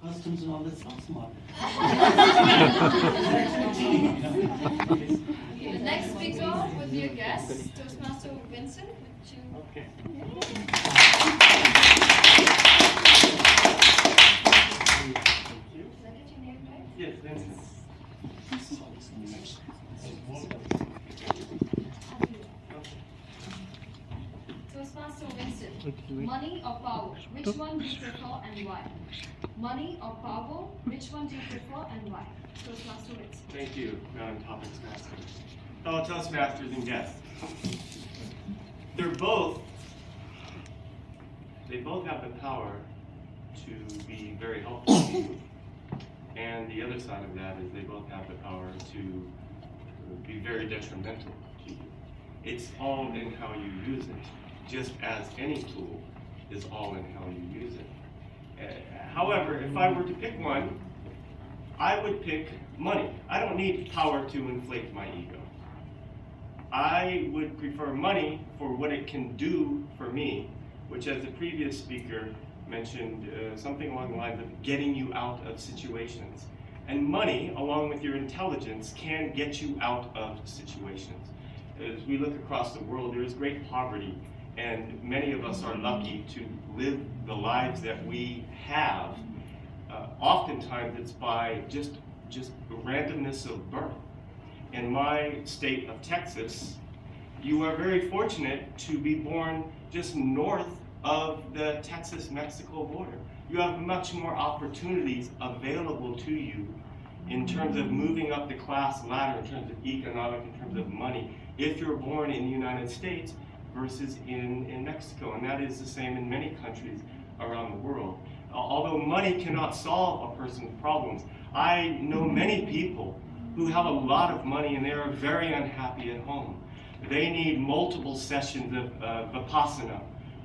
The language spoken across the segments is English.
customs and all that sounds smart. The next speaker would be a guest, Toastmaster Vincent. Okay. Yes, Vincent. Toastmaster Vincent, money or power? Which one do you prefer and why? Money or power? Which one do you prefer and why? Toastmaster Vincent. Thank you, Madam Topics Master. Fellow Toastmasters and guests. They both have the power to be very helpful to you. And the other side of that is they both have the power to be very detrimental to you. It's all in how you use it, just as any tool is all in how you use it. However, if I were to pick one, I would pick money. I don't need power to inflate my ego. I would prefer money for what it can do for me, which, as the previous speaker mentioned, something along the lines of getting you out of situations. And money, along with your intelligence, can get you out of situations. As we look across the world, there is great poverty, and many of us are lucky to live the lives that we have. Oftentimes, it's by just randomness of birth. In my state of Texas, you are very fortunate to be born just north of the Texas-Mexico border. You have much more opportunities available to you in terms of moving up the class ladder, in terms of economic, in terms of money, if you're born in the United States versus in Mexico. And that is the same in many countries around the world. Although money cannot solve a person's problems, I know many people who have a lot of money and they are very unhappy at home. They need multiple sessions of Vipassana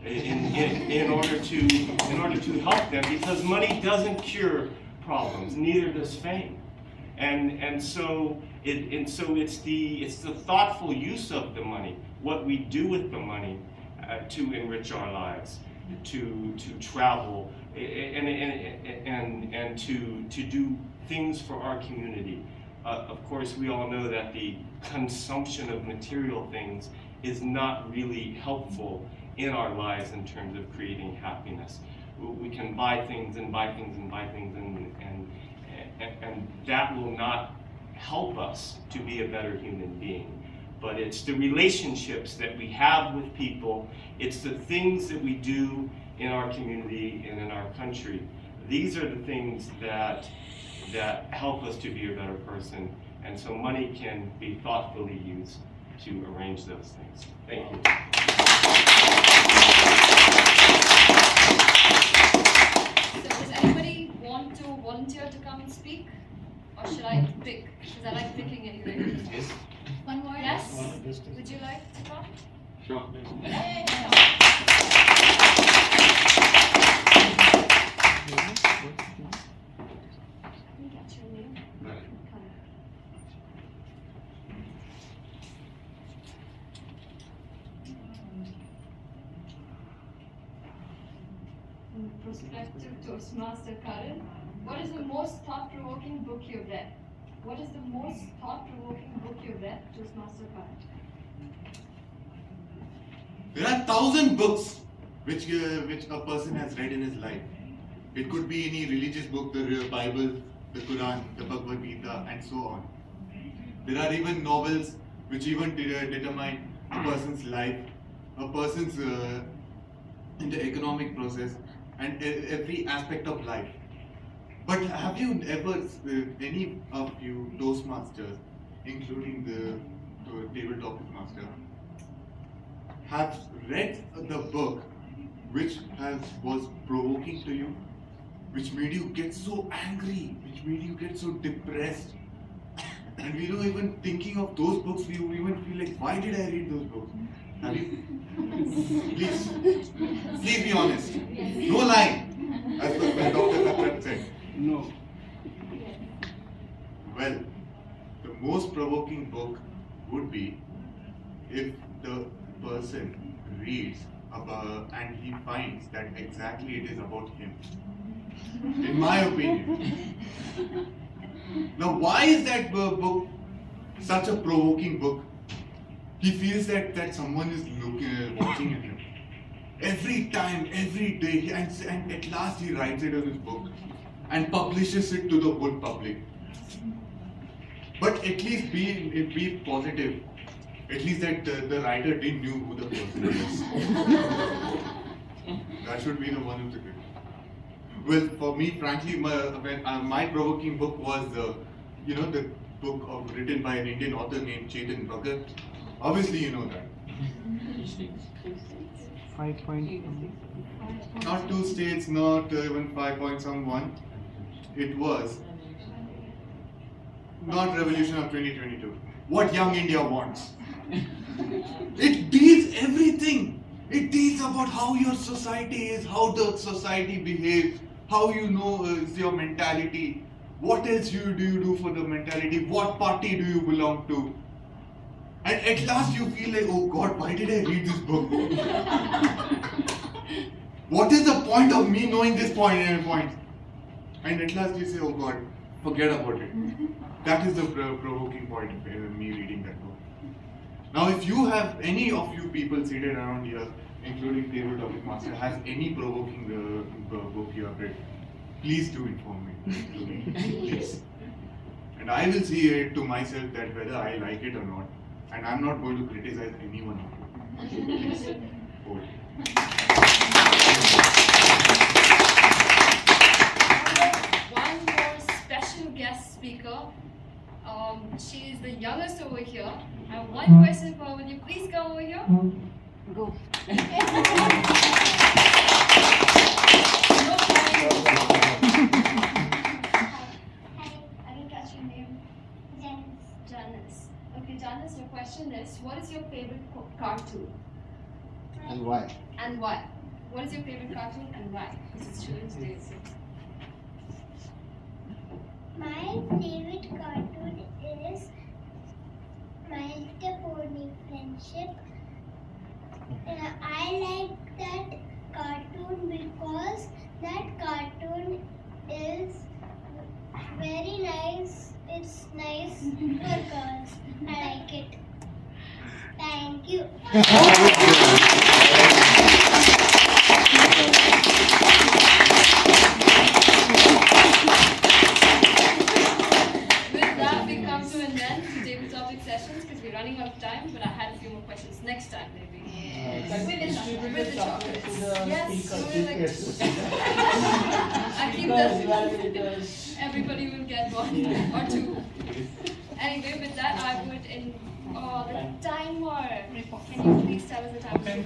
in order to help them, because money doesn't cure problems, neither does fame. And so it's the thoughtful use of the money, what we do with the money to enrich our lives, to travel, and to do things for our community. Of course, we all know that the consumption of material things is not really helpful in our lives in terms of creating happiness. We can buy things and buy things and buy things, and that will not help us to be a better human being. But it's the relationships that we have with people, it's the things that we do in our community and in our country. These are the things that help us to be a better person, and so money can be thoughtfully used to arrange those things. Thank you. So does anybody want to volunteer to come and speak? Or should I pick? Because I like picking anyway. Yes. One more? Yes? Would you like to come? Sure. Hey. Prospective Toastmaster Karan, what is the most thought-provoking book you've read? What is the most thought-provoking book you've read, Toastmaster Karan? There are 1,000 books which a person has read in his life. It could be any religious book, the Bible, the Quran, the Bhagavad Gita, and so on. There are even novels which even determine a person's life, a person's in the economic process, and every aspect of life. But have you ever, any of you Toastmasters, including the Tabletopic master, have read the book which was provoking to you, which made you get so angry, which made you get so depressed? And even thinking of those books, we even feel like, why did I read those books? Have you? Please be honest. No lying, as Dr. Katran said. No. Well, the most provoking book would be if the person reads about and he finds that exactly it is about him. in my opinion. Now, why is that book such a provoking book? He feels that someone is watching at him. Every time, every day, and at last he writes it in his book and publishes it to the whole public. But at least be positive. At least that the writer didn't know who the person was. That should be the one who's the good. Well, for me, frankly, my provoking book was the book written by an Indian author named Chetan Bhagat. Obviously, you know that. 5 point. Not 2 states, not even 5 point someone. It was not Revolution of 2022. What Young India Wants. It deals everything. It deals about how your society is, how the society behaves, how you know is your mentality, what else do you do for the mentality, what party do you belong to. And at last you feel like, oh God, why did I read this book? What is the point of me knowing this point? And at last you say, oh God, forget about it. That is the provoking point of me reading that book. Now, if you have any of you people seated around here, including Tabletopic Master, has any provoking book you have read, please do inform me. Please. And I will see it to myself that whether I like it or not. And I'm not going to criticize anyone of you. Please. Over. One more special guest speaker. She is the youngest over here. I have one question for her. Will you please come over here? Go. No problem. Hi, I didn't catch your name. Janice. Janice. Okay, Janice, your question is, what is your favorite cartoon? And why? And why? What is your favorite cartoon and why? This is Children's Day. So. My favorite cartoon is My Little Pony Friendship. I like that cartoon because that cartoon is very nice. It's nice for girls. I like it. Thank you. With that, we come to an end to Tabletopic sessions because we're running out of time, but I had a few more questions next time, maybe. With the chocolates. Yes, I keep that. Everybody will get one or two. Anyway, with that, I would the timer. Can you please tell us the timer?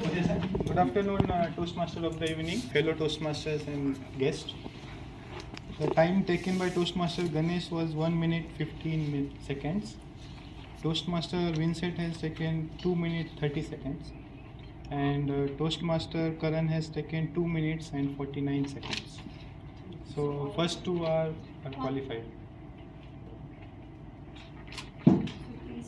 Good afternoon, Toastmaster of the evening, fellow Toastmasters and guests. The time taken by Toastmaster Ganesh was 1 minute 15 seconds. Toastmaster Vincent has taken 2 minutes 30 seconds. And Toastmaster Karan has taken 2 minutes and 49 seconds. So first two are qualified. Please.